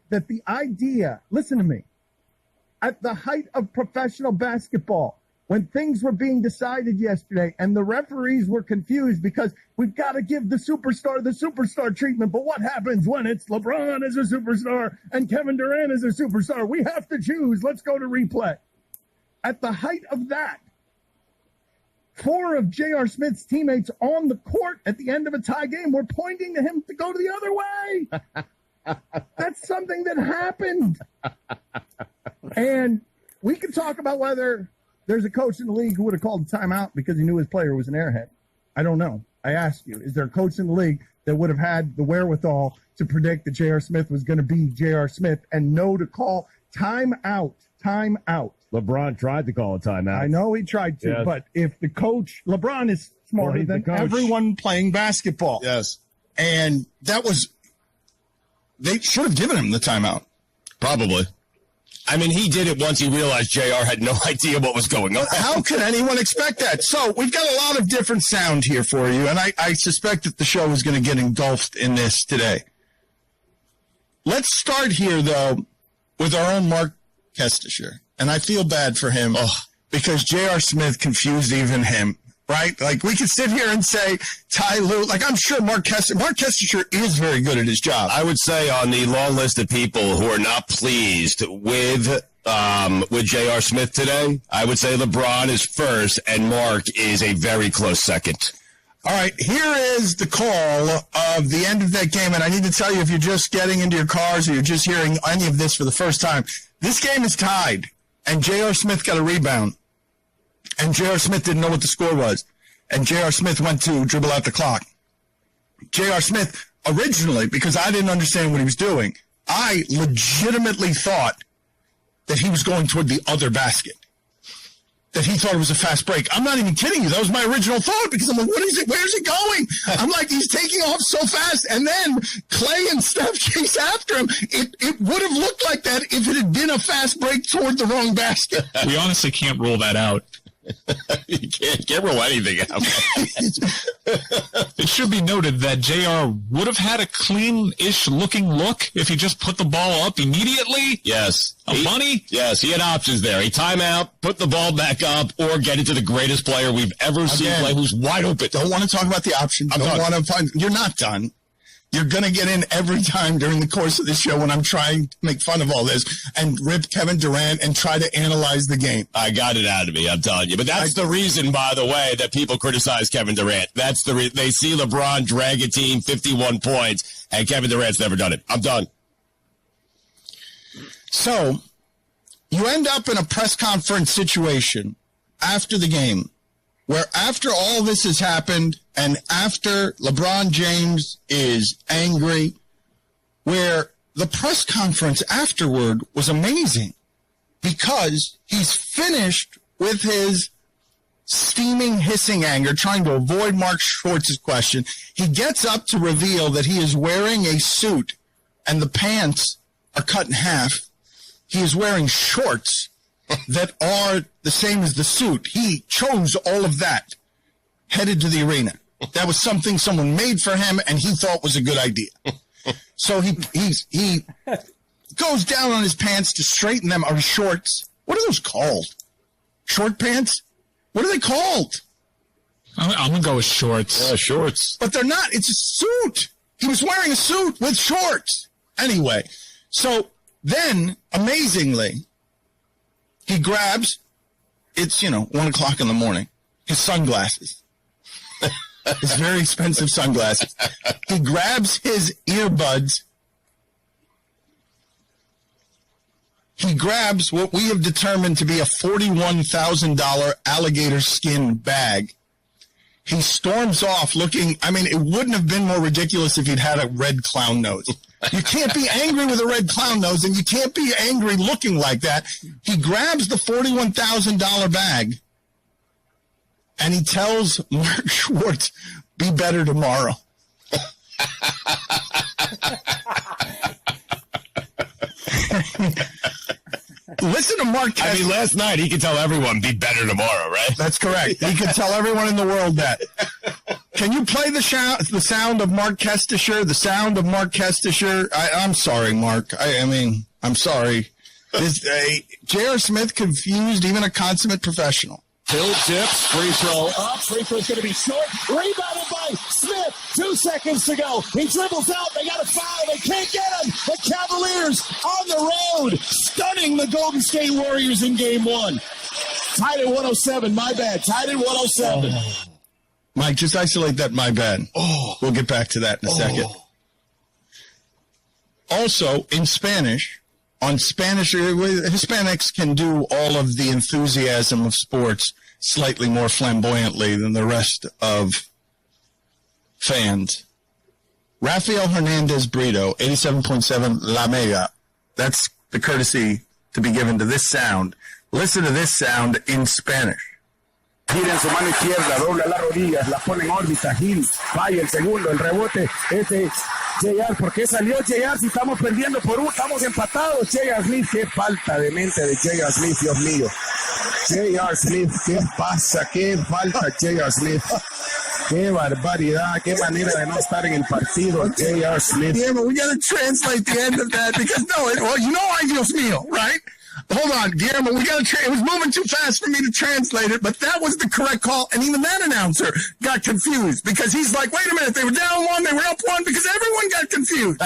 that the idea, listen to me, at the height of professional basketball, when things were being decided yesterday and the referees were confused because we've got to give the superstar treatment. But what happens when it's LeBron as a superstar and Kevin Durant as a superstar? We have to choose. Let's go to replay. At the height of that, 4 of J.R. Smith's teammates on the court at the end of a tie game were pointing to him to go the other way. That's something that happened. And we can talk about whether there's a coach in the league who would have called a timeout because he knew his player was an airhead. I don't know. I asked you, is there a coach in the league that would have had the wherewithal to predict that J.R. Smith was going to be J.R. Smith and know to call timeout? LeBron tried to call a timeout. I know he tried to, but if the coach, LeBron is smarter than everyone playing basketball. Yes. And they should have given him the timeout. Probably. I mean, he did it once he realized JR had no idea what was going on. How could anyone expect that? So we've got a lot of different sound here for you, and I suspect that the show is going to get engulfed in this today. Let's start here, though, with our own Mark Kestisher. And I feel bad for him because J.R. Smith confused even him, right? Like, we could sit here and say Ty Lue. Like, I'm sure Mark Kestisher is very good at his job. I would say on the long list of people who are not pleased with J.R. Smith today, I would say LeBron is first and Mark is a very close second. All right, here is the call of the end of that game. And I need to tell you, if you're just getting into your cars or you're just hearing any of this for the first time, this game is tied. And J.R. Smith got a rebound. And J.R. Smith didn't know what the score was. And J.R. Smith went to dribble out the clock. J.R. Smith, originally, because I didn't understand what he was doing, I legitimately thought that he was going toward the other basket. That he thought it was a fast break. I'm not even kidding you. That was my original thought because I'm like, what is it? Where's it going? I'm like, he's taking off so fast. And then Klay and Steph chase after him. It would have looked like that if it had been a fast break toward the wrong basket. We honestly can't rule that out. You can't rule anything out. It should be noted that JR would have had a clean-ish looking look if he just put the ball up immediately. Yes. Money? Yes, he had options there. A timeout, put the ball back up, or get it to the greatest player we've ever seen play who's wide open. Don't want to talk about the options. You're not done. You're going to get in every time during the course of this show when I'm trying to make fun of all this and rip Kevin Durant and try to analyze the game. I got it out of me, I'm telling you. But that's the reason, by the way, that people criticize Kevin Durant. That's the reason. They see LeBron drag a team 51 points, and Kevin Durant's never done it. I'm done. So, you end up in a press conference situation after the game where after all this has happened and after LeBron James is angry, where the press conference afterward was amazing because he's finished with his steaming, hissing anger, trying to avoid Mark Schwartz's question. He gets up to reveal that he is wearing a suit and the pants are cut in half. He is wearing shorts that are the same as the suit. He chose all of that, headed to the arena. That was something someone made for him, and he thought was a good idea. So he goes down on his pants to straighten them, or shorts. What are those called? Short pants? What are they called? I'm going to go with shorts. Yeah, shorts. But they're not. It's a suit. He was wearing a suit with shorts. Anyway, so then, amazingly, he grabs, it's, 1 o'clock in the morning, his sunglasses. His very expensive sunglasses. He grabs his earbuds. He grabs what we have determined to be a $41,000 alligator skin bag. He storms off looking, it wouldn't have been more ridiculous if he'd had a red clown nose. You can't be angry with a red clown nose, and you can't be angry looking like that. He grabs the $41,000 bag, and he tells Mark Schwartz, be better tomorrow. Listen to Mark Kestisher. Last night he could tell everyone, be better tomorrow, right? That's correct. He could tell everyone in the world that. Can you play the sound of Mark Kestisher? The sound of Mark Kestisher? I'm sorry, Mark. I mean, I'm sorry. J.R. Smith confused even a consummate professional. Hill dips, free throw up. Free throw's going to be short. Rebounded by Smith. 2 seconds to go. He dribbles out. They got a foul. They can't get him. The Cavaliers on the road, stunning the Golden State Warriors in Game 1. Tied at 107. My bad. Tied at 107. Mike, just isolate that my bad. We'll get back to that in a second. Also, in Spanish, Hispanics can do all of the enthusiasm of sports slightly more flamboyantly than the rest of fans. Rafael Hernandez Brito, 87.7 La Mega. That's the courtesy to be given to this sound. Listen to this sound in Spanish. Gira en su mano izquierda, dobla las rodillas, la pone en órbita, Gil, falla el segundo, el rebote, JR, ¿por qué salió JR si estamos perdiendo por uno? Estamos empatados, JR Smith, qué falta de mente de JR Smith, Dios mío. JR Smith, ¿qué pasa? ¿Qué falta JR Smith? Qué barbaridad, qué manera de no estar en el partido, J.R. Smith. Yeah, but we got to translate the end of that because, Dios mío, right? Hold on, Guillermo, we got to it was moving too fast for me to translate it, but that was the correct call, and even that announcer got confused because he's like, wait a minute, they were down 1, they were up 1, because everyone got confused.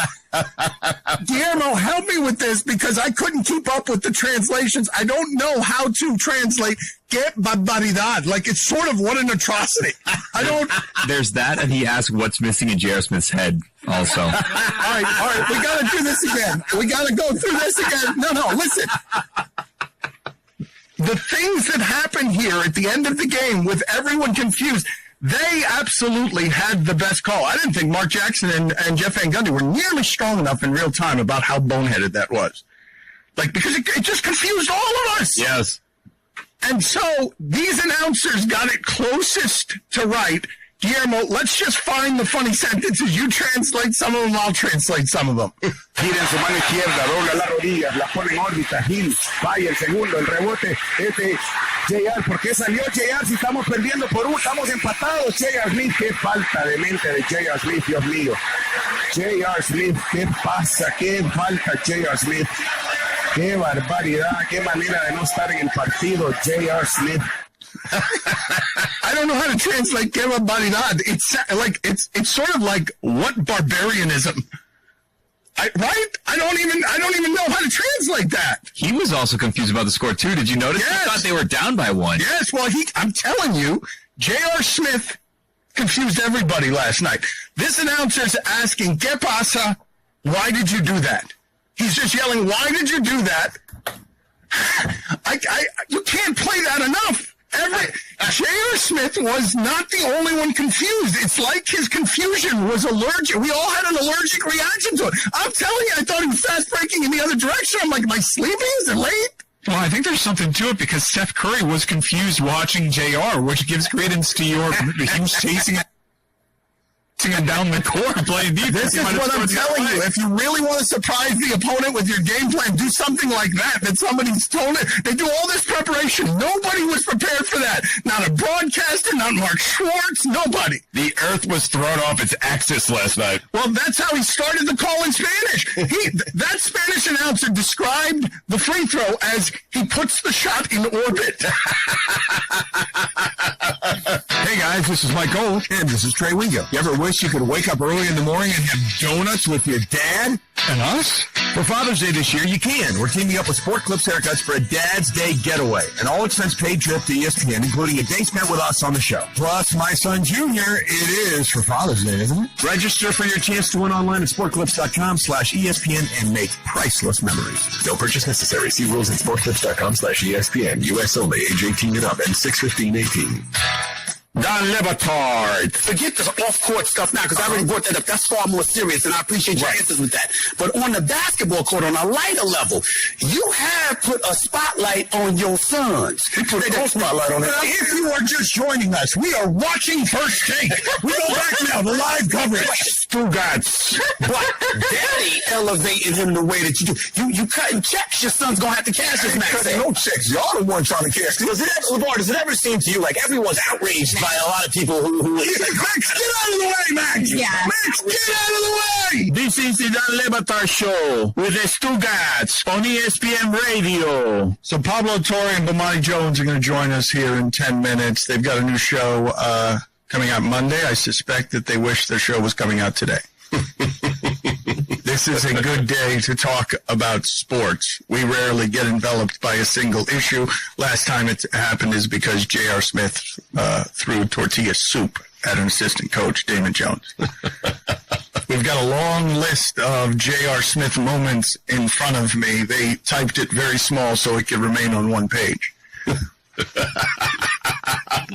Guillermo, help me with this because I couldn't keep up with the translations. I don't know how to translate "que barbaridad." Like, it's sort of what an atrocity. I don't. There's that, and he asked what's missing in J.R. Smith's head also. All right, we got to do this again. We got to go through this again. No, listen. The things that happened here at the end of the game with everyone confused, they absolutely had the best call. I didn't think Mark Jackson and Jeff Van Gundy were nearly strong enough in real time about how boneheaded that was. Like, because it just confused all of us. Yes. And so these announcers got it closest to right. Guillermo, let's just find the funny sentences. You translate some of them, I'll translate some of them. Gira en su mano izquierda, dobla las rodillas, la pone en órbita, Gil, falla el segundo, el rebote, JR, ¿por qué salió JR si estamos perdiendo por uno? Estamos empatados, JR Smith, qué falta de mente de JR Smith, Dios mío. JR Smith, ¿qué pasa? ¿Qué falta JR Smith? Qué barbaridad, qué manera de no estar en el partido, J.R. Smith. I don't know how to translate "que barbaridad." It's sort of like what barbarianism, right? I don't even know how to translate that. He was also confused about the score too. Did you notice? Yes. He thought they were down by 1. Yes. Well, I'm telling you, J.R. Smith confused everybody last night. This announcer's asking, "¿Qué pasa? Why did you do that?" He's just yelling, "Why did you do that?" You can't play that enough. J.R. Smith was not the only one confused. It's like his confusion was allergic. We all had an allergic reaction to it. I'm telling you, I thought he was fast breaking in the other direction. I'm like, am I sleeping? Is it late? Well, I think there's something to it because Steph Curry was confused watching JR, which gives credence to him chasing him down the court playing defense. This is what I'm telling you. If you really want to surprise the opponent with your game plan, do something like that somebody's told it. They do all this preparation. Nobody was prepared for that. Not a broadcaster, not Mark Schwartz, nobody. The earth was thrown off its axis last night. Well, that's how he started the call in Spanish. That Spanish announcer described the free throw as he puts the shot in orbit. Hey guys, this is Mike Gold, and this is Trey Wingo. You ever wish you could wake up early in the morning and have donuts with your dad? And us? For Father's Day this year, you can. We're teaming up with Sport Clips Haircuts for a Dad's Day getaway. An all-expense-paid trip to ESPN, including a day spent with us on the show. Plus, my son Junior, it is for Father's Day, isn't it? Register for your chance to win online at sportclips.com/ESPN and make priceless memories. No purchase necessary. See rules at sportclips.com/ESPN. U.S. only. Age 18 and up and 6/15/18. Don LeBatard. Forget this off-court stuff now, because I already brought that up. That's far more serious, and I appreciate your answers with that. But on the basketball court, on a lighter level, you have put a spotlight on your sons. He put a spotlight on it. If you are just joining us, we are watching First Take. We go back now, the live coverage. Stugotz. But Daddy elevating him the way that you do. You cutting checks, your son's going to have to cash his max. No checks. Y'all the one trying to cash. LeBron, does it ever seem to you like everyone's outraged by a lot of people who Max, get out of the way, Max! Yeah. Max, get out of the way! This is the LeBatard Show with the Stugotz on ESPN Radio. So Pablo Torre and Bomani Jones are going to join us here in 10 minutes. They've got a new show coming out Monday. I suspect that they wish their show was coming out today. This is a good day to talk about sports. We rarely get enveloped by a single issue. Last time it happened is because J.R. Smith threw tortilla soup at an assistant coach, Damon Jones. We've got a long list of J.R. Smith moments in front of me. They typed it very small so it could remain on one page.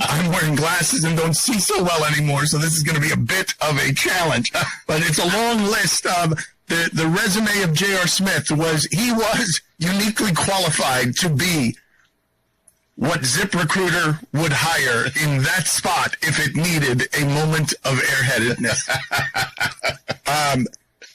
I'm wearing glasses and don't see so well anymore, so this is going to be a bit of a challenge. But it's a long list of the resume of J.R. Smith he was uniquely qualified to be what ZipRecruiter would hire in that spot if it needed a moment of airheadedness.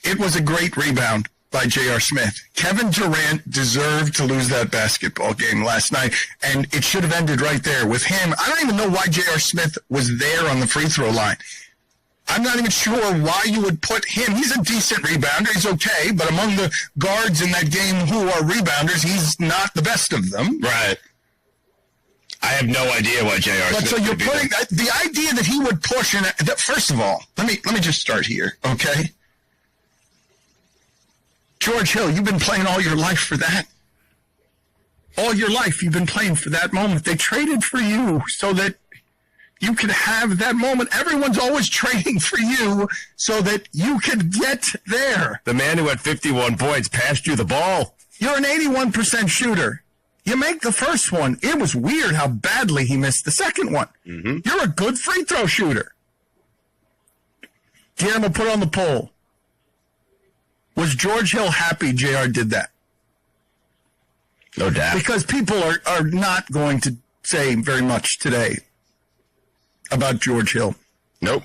It was a great rebound by J.R. Smith. Kevin Durant deserved to lose that basketball game last night, and it should have ended right there with him. I don't even know why J.R. Smith was there on the free throw line. I'm not even sure why you would put him. He's a decent rebounder. He's okay, but among the guards in that game who are rebounders, he's not the best of them. Right. I have no idea why J.R. Smith. But so you're putting the idea that he would push in. First of all, let me just start here, okay? George Hill, you've been playing all your life for that. All your life, you've been playing for that moment. They traded for you so that you could have that moment. Everyone's always trading for you so that you could get there. The man who had 51 points passed you the ball. You're an 81% shooter. You make the first one. It was weird how badly he missed the second one. Mm-hmm. You're a good free throw shooter. Guillermo, put on the poll. Was George Hill happy JR did that? No doubt. Because people are not going to say very much today about George Hill. Nope.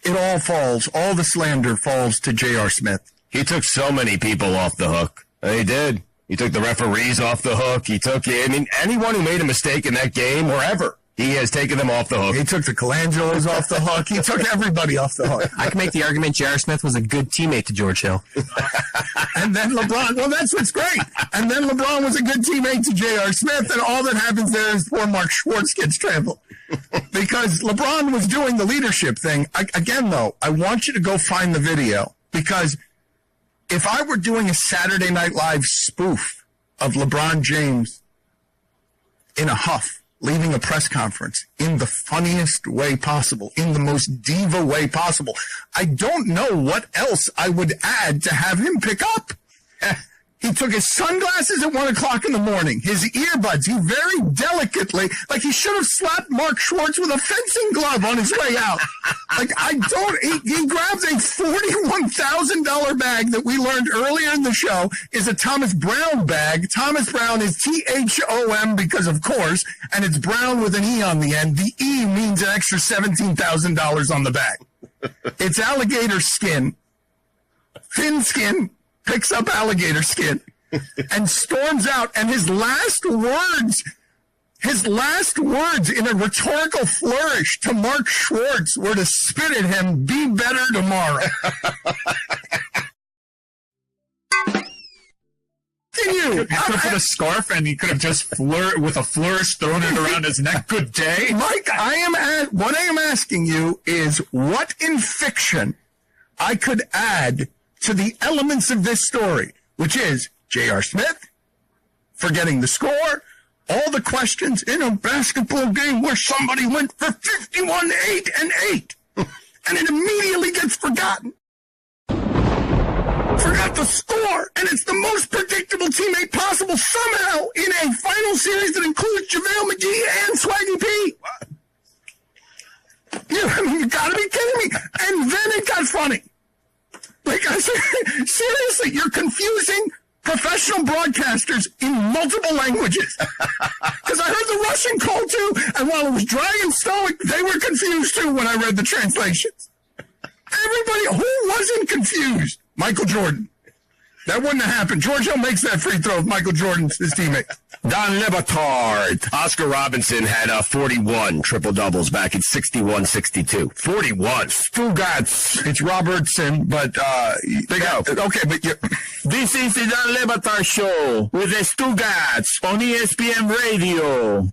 It all the slander falls to J.R. Smith. He took so many people off the hook. He did. He took the referees off the hook. Anyone who made a mistake in that game or ever, he has taken them off the hook. He took the Colangelos off the hook. He took everybody off the hook. I can make the argument J.R. Smith was a good teammate to George Hill. And then LeBron, well, that's what's great. And then LeBron was a good teammate to J.R. Smith, and all that happens there is poor Mark Schwartz gets trampled. Because LeBron was doing the leadership thing. Again, though, I want you to go find the video, because if I were doing a Saturday Night Live spoof of LeBron James in a huff, leaving a press conference in the funniest way possible, in the most diva way possible, I don't know what else I would add to have him pick up. He took his sunglasses at 1 o'clock in the morning, his earbuds. He very delicately, like he should have slapped Mark Schwartz with a fencing glove on his way out. He grabs a $41,000 bag that we learned earlier in the show is a Thomas Brown bag. Thomas Brown is THOM because of course, and it's Brown with an E on the end. The E means an extra $17,000 on the bag. It's alligator skin, thin skin, picks up alligator skin and storms out, and his last words in a rhetorical flourish to Mark Schwartz were to spit at him, "Be better tomorrow." You could have put a scarf and he could have just with a flourish thrown it around his neck. Good day. Mike, what I am asking you is what in fiction I could add to the elements of this story, which is J.R. Smith forgetting the score, all the questions in a basketball game where somebody went for 51, 8, and 8, and it immediately gets forgotten. Forgot the score, and it's the most predictable teammate possible somehow in a final series that includes JaVale McGee and Swaggy P. You gotta be kidding me. And then it got funny. Like I said, seriously, you're confusing professional broadcasters in multiple languages. Because I heard the Russian call too, and while it was dry and stoic, they were confused too when I read the translations. Everybody, who wasn't confused? Michael Jordan. That wouldn't have happened. George Hill makes that free throw if Michael Jordan's his teammate. Don LeBatard. Oscar Robinson had 41 triple-doubles back in 61-62. 41. Stugotz. It's Robertson, but they go. Okay, but this is the Don LeBatard Show with the Stugotz on ESPN Radio.